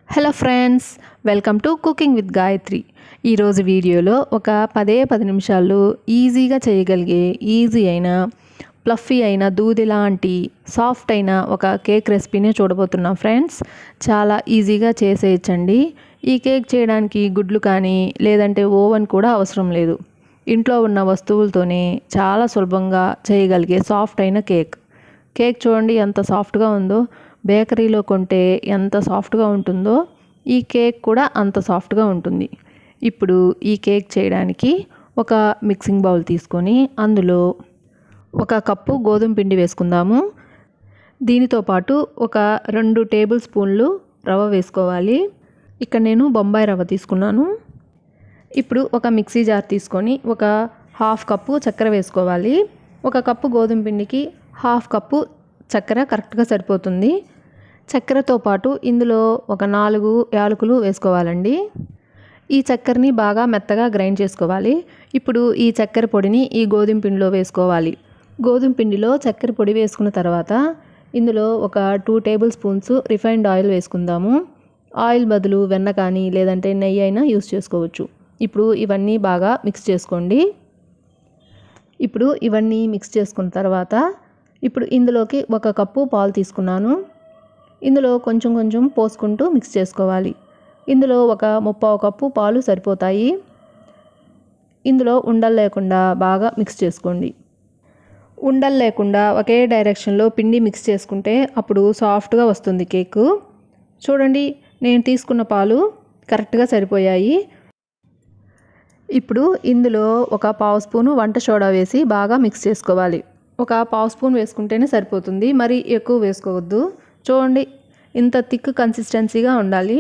Hello friends, welcome to cooking with Gayatri. ఈరోజు వీడియోలో ఒక 10 నిమిషాల్లో ఈజీగా చేయగలిగే ఈజీ అయిన ప్లఫీ అయిన దూది లాంటి సాఫ్ట్ అయిన ఒక కేక్ రెసిపీని చూడబోతున్నాం ఫ్రెండ్స్. చాలా ఈజీగా చేసేయచ్చండి. ఈ కేక్ చేయడానికి గుడ్లు కానీ లేదంటే ఓవెన్ కూడా అవసరం లేదు. ఇంట్లో ఉన్న వస్తువులతోనే చాలా సులభంగా చేయగలిగే సాఫ్ట్ అయిన కేక్ చూడండి ఎంత సాఫ్ట్గా ఉందో. బేకరీలో కొంటే ఎంత సాఫ్ట్గా ఉంటుందో ఈ కేక్ కూడా అంత సాఫ్ట్గా ఉంటుంది. ఇప్పుడు ఈ కేక్ చేయడానికి ఒక మిక్సింగ్ బౌల్ తీసుకొని అందులో 1 కప్పు గోధుమ పిండి వేసుకుందాము. దీనితో పాటు ఒక 2 టేబుల్ స్పూన్లు రవ్వ వేసుకోవాలి. ఇక్కడ నేను బొంబాయి రవ్వ తీసుకున్నాను. ఇప్పుడు ఒక మిక్సీ జార్ తీసుకొని ఒక 1/2 కప్పు చక్కెర వేసుకోవాలి. 1 కప్పు గోధుమ పిండికి 1/2 కప్పు చక్కెర కరెక్ట్గా సరిపోతుంది. చక్కెరతో పాటు ఇందులో ఒక 4 యాలకులు వేసుకోవాలండి. ఈ చక్కెరని బాగా మెత్తగా గ్రైండ్ చేసుకోవాలి. ఇప్పుడు ఈ చక్కెర పొడిని ఈ గోధుమ పిండిలో వేసుకోవాలి. గోధుమ పిండిలో చక్కెర పొడి వేసుకున్న తర్వాత ఇందులో ఒక 2 టేబుల్ స్పూన్స్ రిఫైన్డ్ ఆయిల్ వేసుకుందాము. ఆయిల్ బదులు వెన్న కానీ లేదంటే నెయ్యి అయినా యూస్ చేసుకోవచ్చు. ఇప్పుడు ఇవన్నీ బాగా మిక్స్ చేసుకోండి. ఇప్పుడు ఇవన్నీ మిక్స్ చేసుకున్న తర్వాత ఇప్పుడు ఇందులోకి 1 కప్పు పాలు తీసుకున్నాను. ఇందులో కొంచెం పోసుకుంటూ మిక్స్ చేసుకోవాలి. ఇందులో ఒక 3/4 కప్పు పాలు సరిపోతాయి. ఇందులో ఉండలు లేకుండా బాగా మిక్స్ చేసుకోండి. ఉండలు లేకుండా ఒకే డైరెక్షన్లో పిండి మిక్స్ చేసుకుంటే అప్పుడు సాఫ్ట్గా వస్తుంది కేకు. చూడండి, నేను తీసుకున్న పాలు కరెక్ట్గా సరిపోయాయి. ఇప్పుడు ఇందులో ఒక 1/2 స్పూను వంట సోడా వేసి బాగా మిక్స్ చేసుకోవాలి. ఒక 1/2 స్పూన్ వేసుకుంటేనే సరిపోతుంది, మరి ఎక్కువ వేసుకోవద్దు. చూడండి, ఇంత థిక్ కన్సిస్టెన్సీగా ఉండాలి.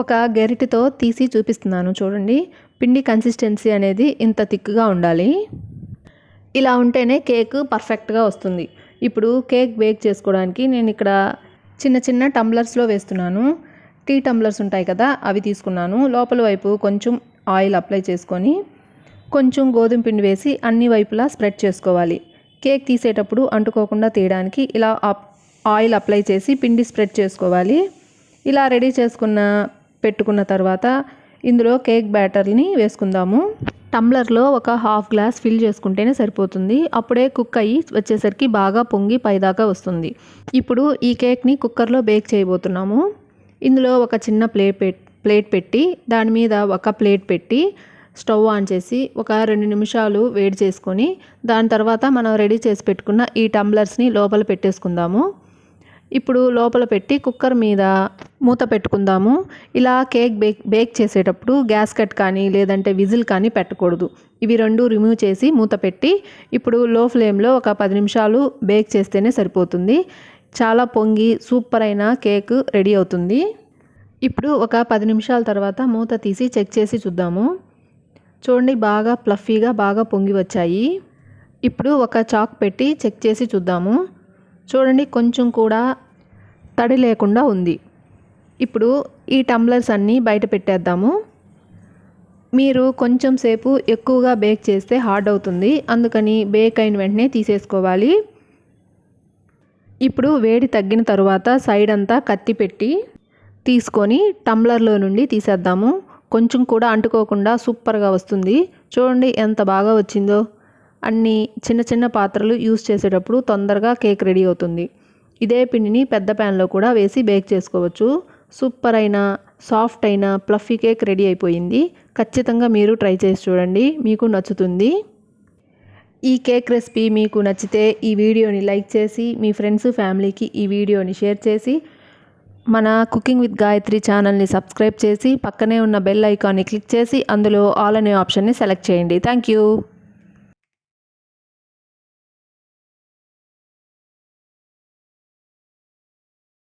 ఒక గరిటెతో తీసి చూపిస్తున్నాను చూడండి. పిండి కన్సిస్టెన్సీ అనేది ఇంత థిక్గా ఉండాలి. ఇలా ఉంటేనే కేక్ పర్ఫెక్ట్గా వస్తుంది. ఇప్పుడు కేక్ బేక్ చేసుకోవడానికి నేను ఇక్కడ చిన్న టంబ్లర్స్లో వేస్తున్నాను. టీ టంబ్లర్స్ ఉంటాయి కదా, అవి తీసుకున్నాను. లోపల వైపు కొంచెం ఆయిల్ అప్లై చేసుకొని కొంచెం గోధుమ పిండి వేసి అన్ని వైపులా స్ప్రెడ్ చేసుకోవాలి. కేక్ తీసేటప్పుడు అంటుకోకుండా తీయడానికి ఇలా ఆయిల్ అప్లై చేసి పిండి స్ప్రెడ్ చేసుకోవాలి. ఇలా రెడీ పెట్టుకున్న తర్వాత ఇందులో కేక్ బ్యాటర్ని వేసుకుందాము. టంబ్లర్లో ఒక 1/2 గ్లాస్ ఫిల్ చేసుకుంటేనే సరిపోతుంది. అప్పుడే కుక్ అయ్యి వచ్చేసరికి బాగా పొంగి పైదాకా వస్తుంది. ఇప్పుడు ఈ కేక్ని కుక్కర్లో బేక్ చేయబోతున్నాము. ఇందులో ఒక చిన్న ప్లేట్ పెట్టి దాని మీద ఒక ప్లేట్ పెట్టి స్టవ్ ఆన్ చేసి ఒక 2 నిమిషాలు వేడి చేసుకొని దాని తర్వాత మనం రెడీ చేసి పెట్టుకున్న ఈ టంబ్లర్స్ని లోపల పెట్టేసుకుందాము. ఇప్పుడు లోపల పెట్టి కుక్కర్ మీద మూత పెట్టుకుందాము. ఇలా కేక్ బేక్ చేసేటప్పుడు గ్యాస్ కట్ కానీ లేదంటే విజిల్ కానీ పెట్టకూడదు. ఇవి 2 రిమూవ్ చేసి మూత పెట్టి ఇప్పుడు లో ఫ్లేమ్లో ఒక 10 నిమిషాలు బేక్ చేస్తేనే సరిపోతుంది. చాలా పొంగి సూపర్ అయిన కేక్ రెడీ అవుతుంది. ఇప్పుడు ఒక 10 నిమిషాల తర్వాత మూత తీసి చెక్ చేసి చూద్దాము. చూడండి, బాగా ప్లఫీగా బాగా పొంగి వచ్చాయి. ఇప్పుడు ఒక చాక్ పెట్టి చెక్ చేసి చూద్దాము. చూడండి, కొంచెం కూడా తడి లేకుండా ఉంది. ఇప్పుడు ఈ టంబ్లర్స్ అన్నీ బయట పెట్టేద్దాము. మీరు కొంచెం సేపు ఎక్కువగా బేక్ చేస్తే హార్డ్ అవుతుంది, అందుకని బేక్ అయిన వెంటనే తీసేసుకోవాలి. ఇప్పుడు వేడి తగ్గిన తర్వాత సైడ్ అంతా కత్తి పెట్టి తీసుకొని టంబ్లర్లో నుండి తీసేద్దాము. కొంచెం కూడా అంటుకోకుండా సూపర్గా వస్తుంది. చూడండి ఎంత బాగా వచ్చిందో. అన్ని చిన్న పాత్రలు యూస్ చేసేటప్పుడు తొందరగా కేక్ రెడీ అవుతుంది. ఇదే పిండిని పెద్ద ప్యాన్లో కూడా వేసి బేక్ చేసుకోవచ్చు. సూపర్ అయిన సాఫ్ట్ అయిన ప్లఫీ కేక్ రెడీ అయిపోయింది. ఖచ్చితంగా మీరు ట్రై చేసి చూడండి, మీకు నచ్చుతుంది. ఈ కేక్ రెసిపీ మీకు నచ్చితే ఈ వీడియోని లైక్ చేసి మీ ఫ్రెండ్స్ ఫ్యామిలీకి ఈ వీడియోని షేర్ చేసి మన కుకింగ్ విత్ గాయత్రి ఛానల్ని సబ్స్క్రైబ్ చేసి పక్కనే ఉన్న బెల్ ఐకాన్ని క్లిక్ చేసి అందులో ఆల్ అనే ఆప్షన్ని సెలెక్ట్ చేయండి. Thank you.